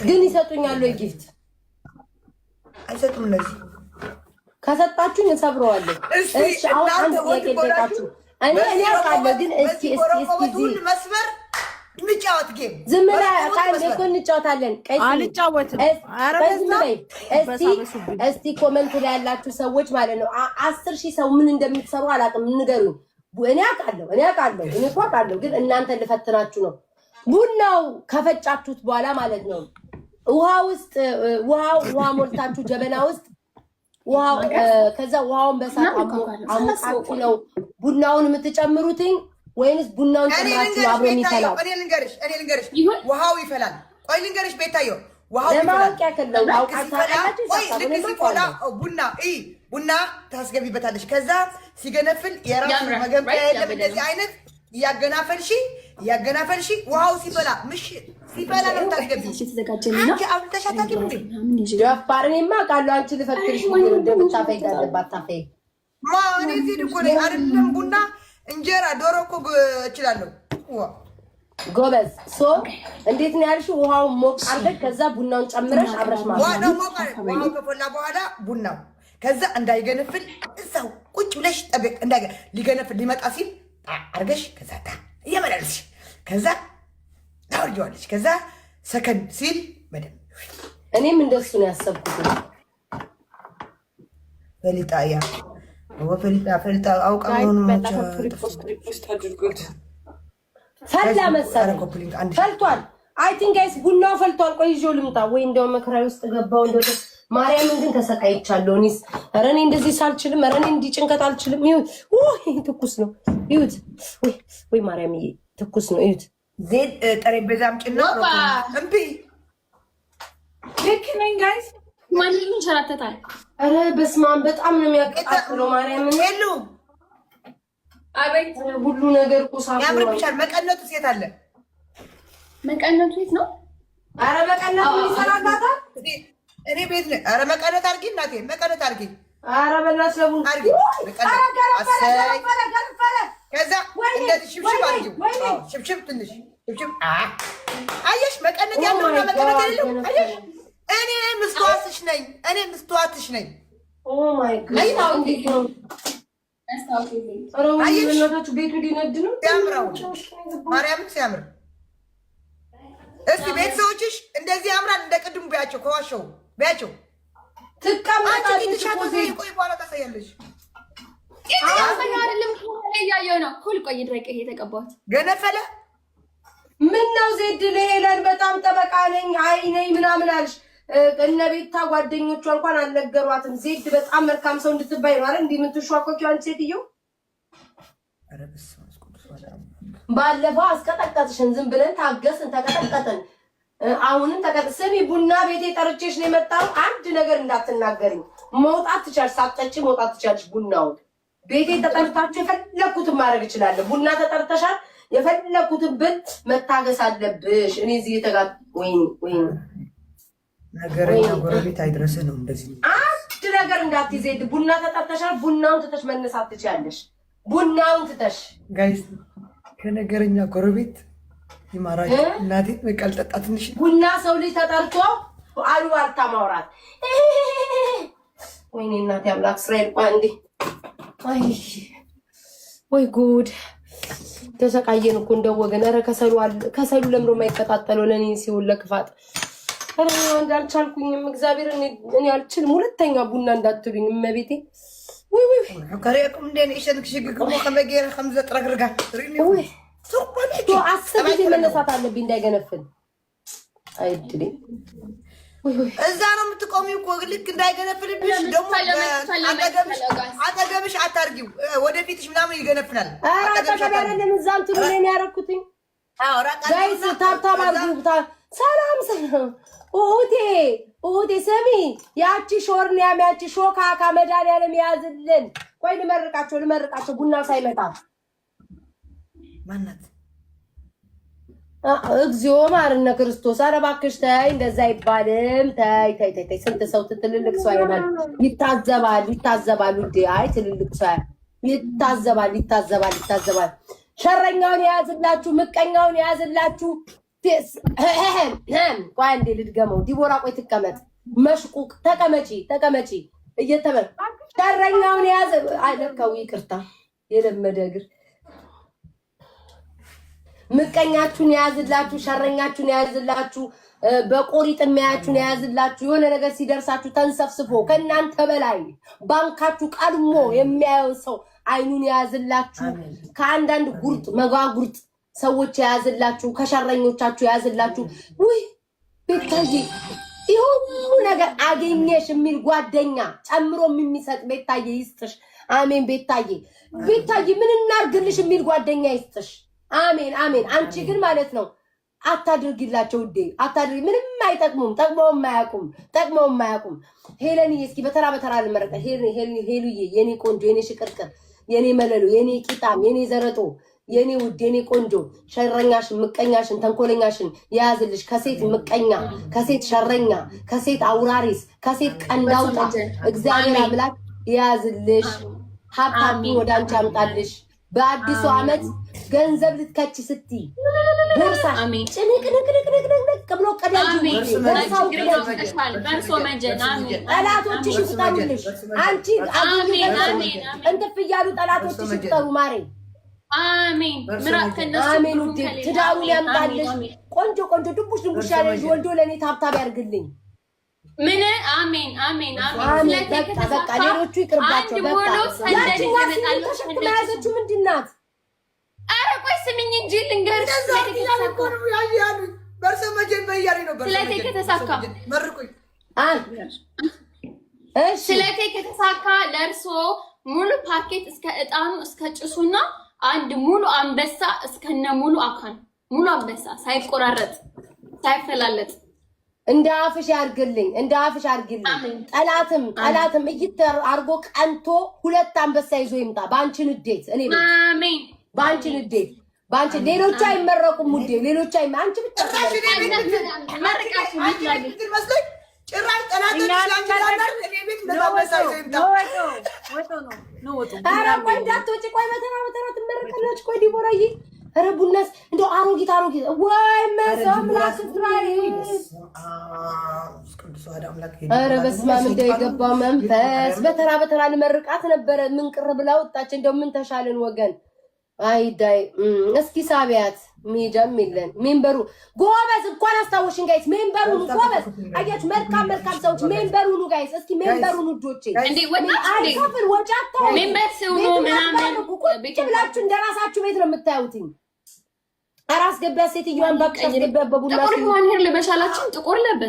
ግን ይሰጡኛል ወይ ጊፍት? አይሰጡም። እነዚህ ከሰጣችሁኝ እሰብረዋለሁ። እሺ አሁን አንድ የገደቃችሁ እኔ አውቃለሁ። ግን እስኪ መስመር እንጫወት ጌም ዝም ብላ ቃል እኮ እንጫወታለን። አልጫወትም። እስቲ ኮመንት ላይ ያላችሁ ሰዎች ማለት ነው 10,000 ሰው ምን እንደምትሰሩ አላውቅም፣ ንገሩኝ። እኔ አውቃለሁ። እኔ እኮ አውቃለሁ፣ ግን እናንተ ልፈትናችሁ ነው። ቡናው ከፈጫችሁት በኋላ ማለት ነው ውሃ ሞልታችሁ ጀበና ውስጥ ውሃው ከዛ ውሃውን በሳት አሙቃችሁ ነው ቡናውን የምትጨምሩትኝ ወይንስ ቡናውን ጨምራችሁ አብሮ ይፈላል? እኔ ልንገርሽ ውሃው ይፈላል። ቆይ ልንገርሽ ቤታዮ ውሃው ቡና ታስገቢበታለሽ። ከዛ ሲገነፍል የራሱ መገንፈያ የለም። እንደዚህ አይነት እያገናፈልሽ ውሃው ሲፈላ ሲፈላ ነው ታስገቢ። አንቺ አብልተሻታቂ እንዴ? ጃፋርኔማ ቃሉ አንቺ ልፈትርሽ እንደምታፈይ ጋለባት ታፈይ ማን እዚህ እኮ ነው አይደለም። ቡና እንጀራ ዶሮ እኮ እችላለሁ። ጎበዝ ሶ እንዴት ነው ያልሽው? ውሃውን ሞቅ አድርገሽ ከዛ ቡናውን ጨምረሽ አብረሽ ማለት ነው። ውሃው ከፈላ በኋላ ቡናው ከዛ እንዳይገነፍል እዛው ቁጭ ብለሽ ጠብቅ። ሊገነፍል ሊመጣ ሲል አርገሽ ከዛ እየመላለስሽ ከዛ ታወርጂዋለሽ። ከዛ ሰከንድ ሲል በደምብ እኔም እንደሱ ነው ያሰብኩት። ፈሊጣያ ፈሊጣ አውቃውን ፈላ መሰለኝ ፈልቷል። አይ ቲንክ ጋይስ ቡናው ፈልቷል። ቆይ ይዤው ልምጣ ወይ እንደው መከራይ ውስጥ ገባው። እንደው ማርያምን ግን ተሰቃይቻለሁ። እኔስ ኧረ እኔ እንደዚህ ሳልችልም ኧረ እኔ እንዲህ ጭንቀት አልችልም። ይሁት ትኩስ ነው። ይሁት ወይ ማርያምዬ ትኩስ ነው። ይሁት ዜድ ጠረጴዛም ጭና እምቢ ልክ ነኝ ጋይስ። ማንም ይንሸራተታል። ኧረ በስመ አብ በጣም ነው የሚያቀጣጥለው። ማርያምን የሉ አቤት ሁሉ ነገር ቁሳቁስ ያምርብሻል። መቀነቱ ሴት አለ። መቀነቱ የት ነው? ኧረ መቀነቱ ይሰራላታል። እኔ ቤት ነኝ። ኧረ መቀነት አድርጊ እናቴ፣ መቀነት አድርጊ። ኧረ በእናትሽ ለቡን አድርጊ ከዛ እንደዚህ ሽብሽብ አድርጊው። ሽብሽብ ትንሽ ሽብሽብ። አየሽ መቀነት ያለውና መቀነት የሌለው አየሽ። እኔ ምስትዋትሽ ነኝ። ኦ ማይ ጋድ እንዴት ነው? አየሽ ቤቱ ሊነድ ነው። ያምራው ማርያምን ሲያምር። እስቲ ቤተሰቦችሽ እንደዚህ ያምራል እንደ ቅድሙ ቢያቸው ከዋሸው ቢያቸው ትቀመጣለች። ቆይ በኋላ ታሳያለሽ። አይደለም ያያየው ነው ኩል ቆይ ድረቅ የተቀባሁት ገነፈለ። ምን ነው ዜድ ለሄለን በጣም ጠበቃ ነኝ አይ ነኝ ምናምን አልሽ። እነ ቤታ ጓደኞቿ እንኳን አልነገሯትም። ዜድ በጣም መልካም ሰው እንድትባይ ነው አይደል? እንዲህ የምትሿኮኪው አንቺ ሴትዮ። ባለፈው አስቀጠቀጥሽን። ዝም ብለን ታገስን፣ ተቀጠቀጥን። አሁንም ስሚ ቡና ቤቴ ጠርቼሽ ነው የመጣው። አንድ ነገር እንዳትናገሪኝ። መውጣት ትቻለሽ፣ ሳትጠጪ መውጣት ትቻለሽ። ቡናውን ቤቴ ተጠርታችሁ የፈለኩትን ማድረግ እችላለሁ። ቡና ተጠርተሻል፣ የፈለኩትን ብል መታገስ አለብሽ። እኔ እዚህ የተጋጥ ወይኔ ነገረኛ ጎረቤት አይድረስህ ነው እንደዚህ። አንድ ነገር እንዳትይዘኝ። ቡና ተጠርተሻል፣ ቡናውን ትተሽ መነሳት ትችያለሽ። ቡናውን ትተሽ ጋይስ ከነገረኛ ጎረቤት ይማራል። እናቴ በቃል ጠጣ ትንሽ ቡና ሰው ልጅ ተጠርቶ አሉባልታ ማውራት። ወይኔ እናቴ አምላክ እስራኤል ቋንዴ ወይ ጉድ ተሰቃየን እኮ እንደው ወገን። ኧረ ከሰሉ ለምሮ የማይቀጣጠለው ለእኔ ሲሆን ለክፋት እንዳልቻልኩኝም እግዚአብሔር እኔ አልችልም። ሁለተኛ ቡና እንዳትሉኝ እመቤቴ። ወይ ከሪያኩም እንደኔ እሸንክሽግ ከሞ ከመገረ ከምዘ ጥረግርጋ ወይ አስር ጊዜ መነሳት አለብኝ እንዳይገነፍል። አይድሌ እዛ ነው የምትቆሚው እኮ ልክ እንዳይገነፍልብሽ። ደግሞ አጠገብሽ አታርጊው፣ ወደፊትሽ ምናምን ይገነፍላል። አጠገብሽ እዛም ትሉ ነው ያደረኩትኝ። ጋይስ ታብታብ አድርጉ። ሰላም ኡቴ ስሚ፣ ያቺ ሾርኒያም ያቺ ሾካካ መድኃኒዓለም ያዝልን። ቆይ ልመርቃቸው ቡና ሳይመጣ ማናት? እግዚኦ ማርነ ክርስቶስ። ኧረ እባክሽ ተይ፣ እንደዛ አይባልም። ተይ። ስንት ሰው ትልልቅ ሰው አይሆናል ይታዘባል። ውዴ አይ ትልልቅ ሰው ይታዘባል። ሸረኛውን የያዝላችሁ፣ ምቀኛውን የያዝላችሁ። ቆይ አንዴ ልድገመው። ዲቦራ ቆይ ትቀመጥ። መሽቁቅ ተቀመጪ እየተበል ሸረኛውን የያዘ አይለካው። ይቅርታ የለመደ እግር ምቀኛችሁን የያዝላችሁ፣ ሸረኛችሁን የያዝላችሁ፣ በቆሪጥ የሚያያችሁን የያዝላችሁ። የሆነ ነገር ሲደርሳችሁ ተንሰፍስፎ ከእናንተ በላይ ባንካችሁ ቀድሞ የሚያየው ሰው አይኑን የያዝላችሁ። ከአንዳንድ ጉርጥ መጓጉርጥ ሰዎች የያዝላችሁ፣ ከሸረኞቻችሁ የያዝላችሁ። ውይ ቤታዬ ይሁሉ ነገር አገኘሽ የሚል ጓደኛ ጨምሮ የሚሰጥ ቤታዬ ይስጥሽ። አሜን። ቤታዬ ምን እናርግልሽ የሚል ጓደኛ ይስጥሽ። አሜን። አንቺ ግን ማለት ነው አታድርጊላቸው ውዴ፣ አታድርጊ። ምንም አይጠቅሙም፣ ጠቅመውም አያውቁም። ሄለንዬ እስኪ በተራ ልመረቀ። ሄሉዬ የኔ ቆንጆ፣ የኔ ሽቅርቅር፣ የኔ መለሉ፣ የኔ ቂጣም፣ የኔ ዘረጦ፣ የኔ ውድ፣ የኔ ቆንጆ፣ ሸረኛሽን፣ ምቀኛሽን፣ ተንኮለኛሽን የያዝልሽ። ከሴት ምቀኛ፣ ከሴት ሸረኛ፣ ከሴት አውራሪስ፣ ከሴት ቀንዳውጣ እግዚአብሔር አምላክ የያዝልሽ። ሀብታችሁን ወደ አንቺ ያምጣልሽ። በአዲሱ ዓመት ገንዘብ ልትከች ስትይ ቦርሳ ጭንቅንቅንቅንቅንቅ ብሎ ቀዳጅ ጠላቶችሽ ይፍጠሩልሽ። አንቺ እንትፍ እያሉ ጠላቶችሽ ይፍጠሩ ማሬ። አሜን ውዴ። ትዳሩን ያምጣልሽ። ቆንጆ ድቡሽ ያለሽ ወልዶ ለእኔ ታብታብ ያርግልኝ። ምን አሜን። በቃ ሌሎቹ ይቅርባቸው። ተሸክማ ያዘችው ምንድን ናት? ኧረ ቆይ ስምኝ እንጂ ልንገርሽ። ስለቴ ከተሳካ ለእርሶ ሙሉ ፓኬት እስከ እጣኑ እስከ ጭሱና አንድ ሙሉ አንበሳ እስከነ ሙሉ አካል ሙሉ አንበሳ ሳይቆራረጥ ሳይፈላለጥ እንደ አፍሽ ያርግልኝ። ጠላትም እይተር አርጎ ቀንቶ ሁለት አንበሳ ይዞ ይምጣ። ባንቺ ንዴት እኔ አሜን። ባንቺ ንዴት ሌሎች አይመረቁም ውዴ። አንቺ ብቻ ጭራሽ ጠላት እንዳትወጪ። ቆይ በተራ ትመረቃለች። ቆይ ዲቦራዬ፣ ኧረ ቡናስ እንደው አሮጊት ወይ መሰምላክ እስራኤል። ኧረ በስመ አብ እንደው የገባው መንፈስ። በተራ ልመርቃት ነበረ። ምን ቅር ብላ ወጣች። እንደው ምን ተሻለን ወገን? አይዳይ እስኪ ሳቢያት ሚጀም ይለን ሜምበሩ ጎበዝ። እንኳን አስታወሽን ጋይስ። ሜምበሩ ጎበዝ። አያችሁ መልካም ሰዎች ሜምበሩ ጋይስ። እስኪ ሜምበሩ ውዶቼ እንዴ አይከፍል ወጫታ ሜምበር ሲሆኑ ምናምን ቁጭ ብላችሁ እንደራሳችሁ ቤት ነው የምታዩትኝ። አራስ ገቢያ ሴትዮዋን ባክሽ አስገቢያ በቡላ ጥቁር ማን ሄር ለበሻላችን ጥቁር ለበስ